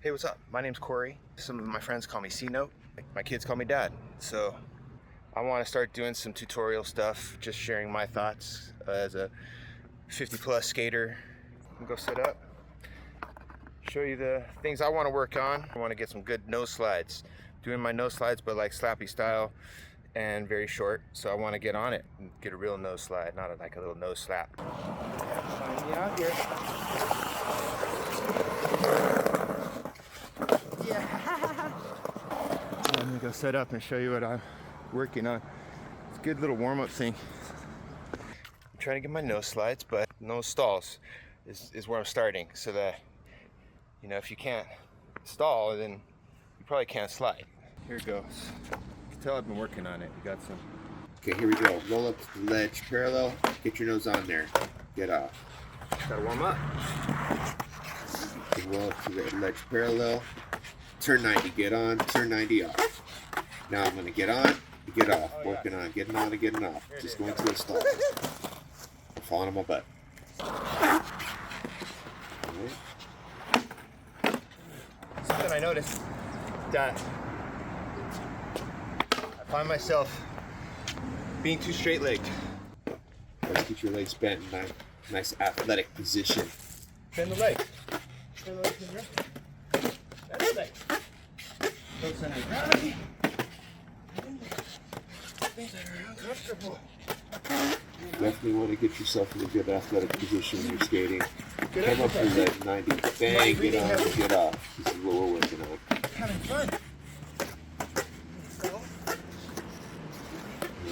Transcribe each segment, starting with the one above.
Hey, what's up? My name's Corey. Some of my friends call me C-Note. My kids call me Dad. So I want to start doing some tutorial stuff, just sharing my thoughts as a 50-plus skater. I'm gonna go sit up, show you the things I want to work on. I want to get some good nose slides. Doing my nose slides, but like slappy style and very short. So I want to get on it and get a real nose slide, not like a little nose slap. Find me out here. I'm gonna go set up and show you what I'm working on. It's a good little warm-up thing. I'm trying to get my nose slides, but nose stalls is where I'm starting, so that, you know, if you can't stall, then you probably can't slide. Here it goes. You can tell I've been working on it. You got some. Okay, here we go. Roll up to the ledge parallel. Get your nose on there. Get off. Gotta warm up. Roll up to the ledge parallel. Turn 90, get on, turn 90 off. Now I'm gonna get on, get off, working on, getting on and getting off. Just going through a stall. I'm falling on my butt. Right. Something I noticed that I find myself being too straight-legged. Let's get your legs bent in a nice athletic position. Bend the legs. Bend the legs in here. Bend the legs. Don't send it gravity. Things that are uncomfortable. Definitely want to get yourself in a good athletic position when you're skating. Come up to ledge 90. Bang, get on, get off. This is what we're working on. Having fun.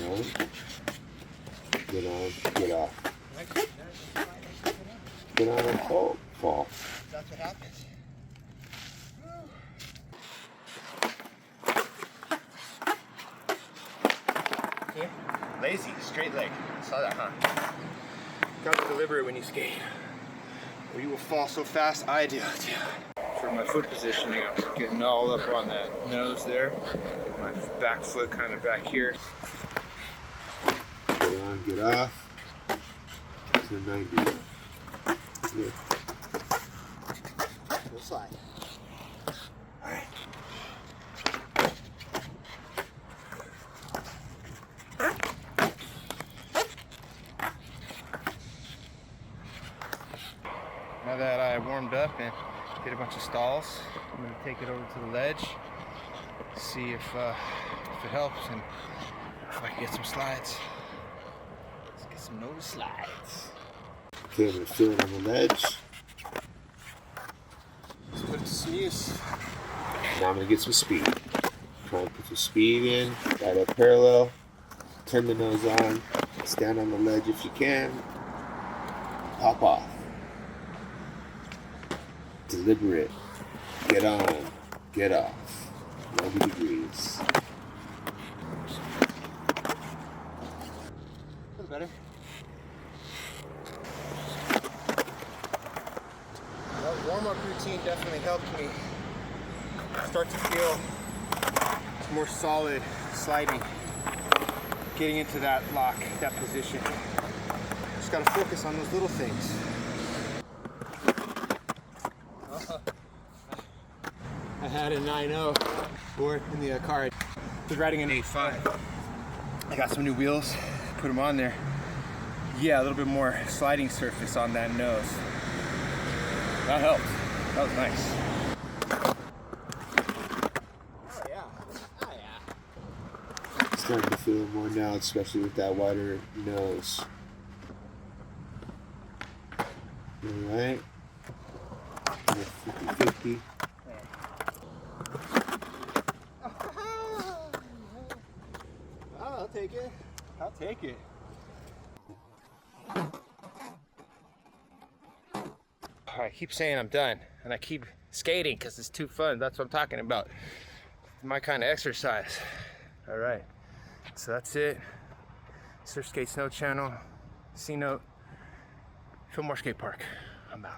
Right. Get on, get off. Get on and fall. Fall. That's what happens. Okay. Lazy, straight leg. Saw that, huh? Gotta be deliberate when you skate, or you will fall so fast. I do. For my foot positioning, I'm getting all up on that nose there. My back foot kind of back here. Get on, get off. To 90. Good. We'll slide. All right. Now that I warmed up and did a bunch of stalls, I'm going to take it over to the ledge, see if it helps and if I can get some slides. Let's get some nose slides. Okay, I'm going to feel it on the ledge. Let's put it to some use. Now I'm going to get some speed. Try and put some speed in, right up parallel, turn the nose on, stand on the ledge if you can, pop off. Deliberate, get on, get off, 90 degrees. Feels better. That warm-up routine definitely helped me start to feel more solid sliding, getting into that lock, that position. Just gotta focus on those little things. I had a 9.0 board in the car. I was riding an 8.5. I got some new wheels, put them on there. Yeah, a little bit more sliding surface on that nose. That helped. That was nice. Oh yeah. Oh yeah. Starting to feel it more now, especially with that wider nose. Alright. 50-50. I'll take it. I'll take it. I keep saying I'm done, and I keep skating because it's too fun. That's what I'm talking about. My kind of exercise. All right, so that's it. Surf Skate Snow Channel, C-Note, Fillmore Skate Park. I'm out.